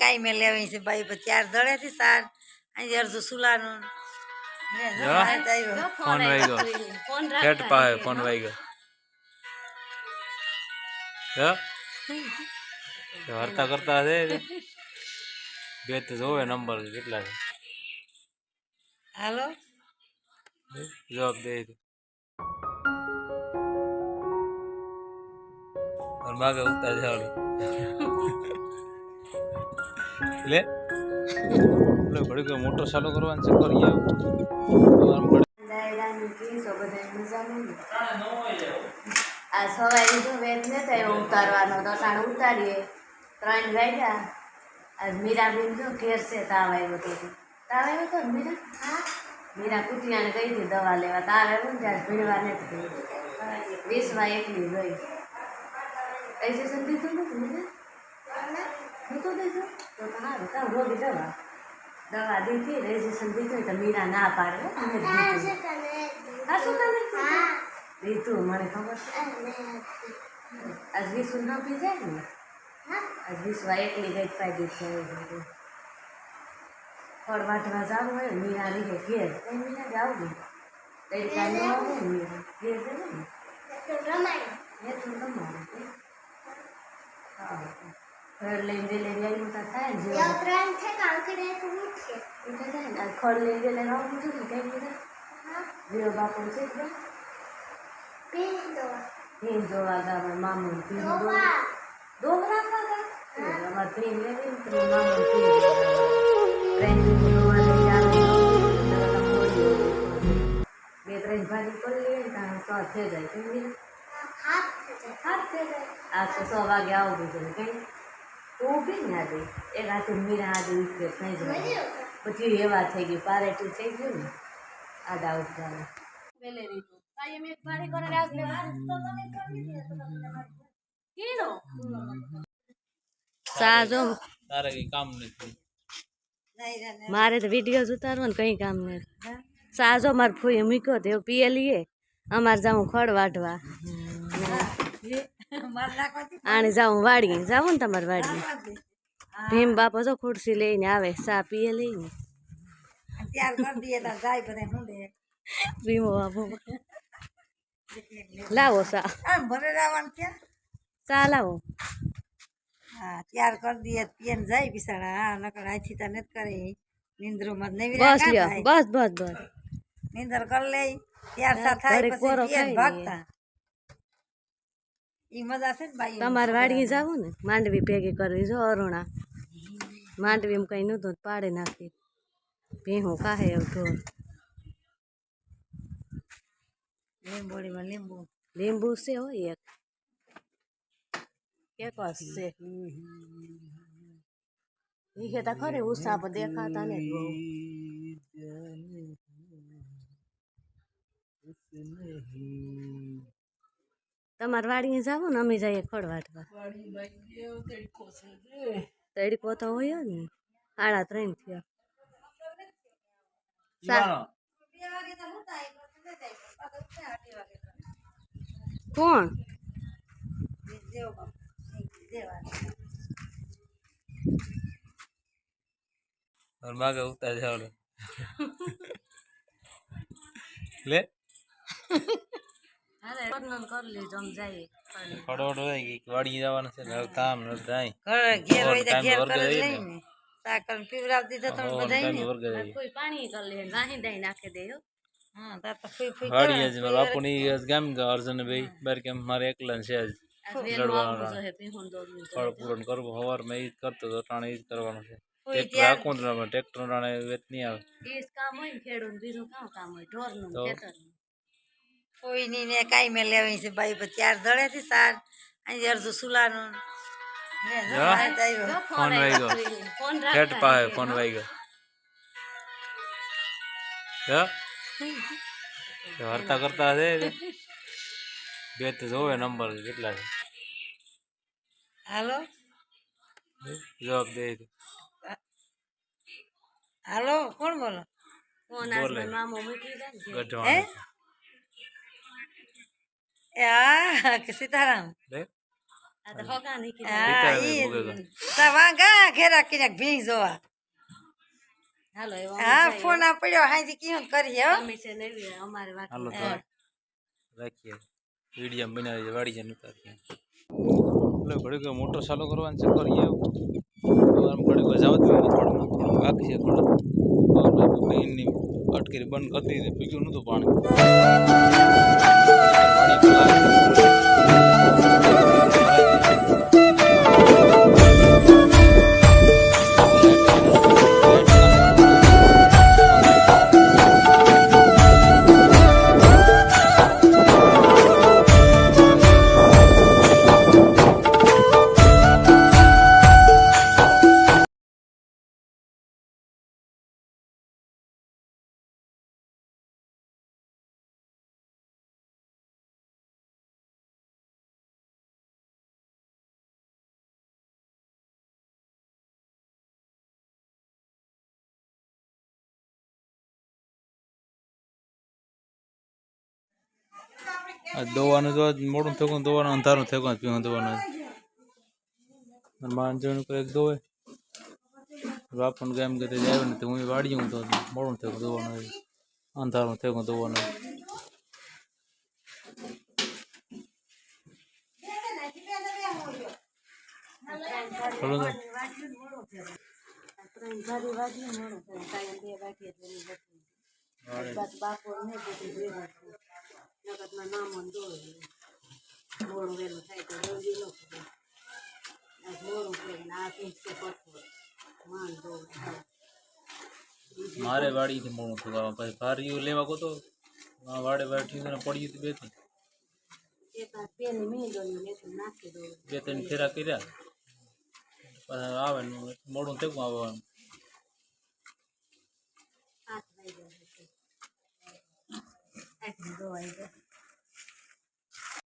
કાઈ મેં લેવી છે ભાઈ પર ચાર જડે છે સાર અહીં અડધું સુલાનું ફોન વાગ્યો હેડ પાસે ફોન વાગ્યો વાર્તા કરતા હશે બે તો જોવે નંબર કેટલા છે હાલો જવાબ દે માગે ઉગતા જાવડી લે લે ઘડી કોઈ મોટર ચાલુ કરવાનું છે કરી આ સવારે જો વેત ને થાય ઉતારવાનો તો તાણ ઉતારીએ 3 વાગ્યા આજ મીરાબેન જો ઘેર છે તાવ આવ્યો તો મીરા હા મીરા કુટિયાને કહી હતી દવા લેવા તાવ આવ્યો ને ત્યાં ભીડવા નથી ગઈ 20 એકલી ગઈ રજીસ્ટ્રેશન દીધું નથી મીરા દીધું દીધું તો સારું કામ રોગી દવા દીધી રજીસ્ટ્રેશન દીધું તો મીરા ના પાડે શું તને દીધું મને ખબર છે આજ વિશ્વ ન પી જાય ને આજ વિશ્વ એકલી ગઈ પાડી છે ફળ વાટવા જવું હોય મીરા લીધે ઘેર કઈ મીરા જાવું ને તડકા ન આવે ને મીરા ઘેર દે ને ઘર લઈને લઈને આવ્યું તો થાય ને ખડ લઈને લઈને આવવું છું ને કઈ મીરા જીરો બાપુ છે ભીમ જોવા ગયા મામું ભીમ ડોગરા અમારે ભીમ લેવી ને મામું ભીમ બે ત્રણ ભાજી કરી લઈએ ને ત્યાં 100 થઈ જાય કેમ હાથ થઈ જાય આ તો 100 વાગે આવું બીજું કઈ તો ઊભી ને આજે એક હાથે મીરા આજે ઉઠે નહીં જાય પછી એવા થઈ ગયું પારેટી થઈ ગયું ને આડા ઉઠવાનું વેલેરી મારે તો વિડીયો ઉતારવો ને કઈ કામ નહીં સાજો મારે ફૂઈ મૂક્યો તો પીએ લઈએ અમારે જાઉં ખડ વાટવા આને જાઉં વાડી જાવું ને તમારે વાડી ભીમ બાપો જો ખુરશી લઈને આવે ચા પીએ લઈને ભીમો બાપો લાવો સા ચા લાવો હા ત્યાર કરી દઈએ પીએન જાય બિસાડા હા નકર આથી તો નથી કરે નિંદ્રોમાં નવી બસ લ્યો બસ બસ બસ નિંદર કરી લે ત્યાર સા થાય પછી પીએન ભાગતા ઈ મજા છે ને ભાઈ તમારે વાડી જાવું ને માંડવી ભેગી કરવી જો અરુણા માંડવી કઈ નતું પાડે નાખી ભીહું કાહે એવું ઢોર લીંબોડીમાં લીંબુ છે હોય એક છે ઈ કેતા ખરે ઉષા પર દેખાતા ને બહુ તમારે વાડીએ જાવું ને અમે જઈએ ખડ વાટવા તડકો તો હોય જ ને 3:30 થયા કોણ માગે ઉગતા જાવડે લે ફટોફટ હોય કે વાડી જવાનું છે ને કામ ન થાય ઘેર હોય તો ઘેર કરે લઈને સાકર પીવરાવતી તો તમે બધાય કોઈ પાણી કરી લે ગાહી દઈ નાખી દે હા તા તો ફૂઈ ફૂઈ વાડી જ મારા બાપુની ગામ અર્જુન ભાઈ બાર કેમ મારે એકલા છે આજ ફળ પૂરણ કરવું સવાર મેં ઈ જ કરતો હતો ટાણે ઈ જ કરવાનું છે ટ્રેક્ટર આખું ટ્રેક્ટર ટાણે વેત નહીં આવે કામ હોય ને ખેડૂત બીજું કામ હોય ઢોરનું ખેતરનું કોઈ ની ને કાઈ મેં લેવી છે ભાઈ પર ચાર જડે છે સાર અહીં અડધું સુલાનું ફોન વાગ્યો હેડ પાસે ફોન વાગ્યો વાર્તા કરતા હશે બે તો જોવે નંબર કેટલા છે હાલો જવાબ દે હાલો કોણ બોલો ફોન આજ મામો મૂકી દે હા કે સીતારામ આ તો હગા નહીં હા ટીકા ઈ મૂકેગા. તા વાંગા ઘેરા કિનાક ભી જોવા હાલો એવો હા ફોન આ પડ્યો હાજી કીધું કરીએ હો અમે છે ને અમારે હાલો વાકી તો રાખીએ વિડીયો બનાવી વાડી જઈને ઉતારીએ એટલે ઘડીક મોટર ચાલુ કરવાનું છે કરીએ ઘડીક જવા દઈએ થોડું બાકી છે થોડું મેઇનની અટકેરી બંધ કરી દીધી પીગ્યું નહોતું પાણી દવાનું જો મોડું થયું દવાનું અંધારું થયું પીવું દવાનું માનજણ એક દોવે બાપણ કેમ કે જાય ને હું વાડી હું તો મોડું થયું દવાનું અંધારું થયું દવાનું બાપો ને બધું ભેગા નગદમાં નામો દોડે મોડું વહેલું થાય તો જલ્દી ન કરે મોડું કરે ને આ પીંચ કે પઠો માન દોડે મારે વાડીથી મોડું થયું પછી ભારીઓ લેવા ગયો તો વાડે બેઠી ને પડી હતી બે પેલી મીંડોની મેં નાખી દો બે ત્રણ ફેરા કર્યા પછી આવે ને મોડું થયું આવવાનું 8 વાગ્યા 8 વાગ્યા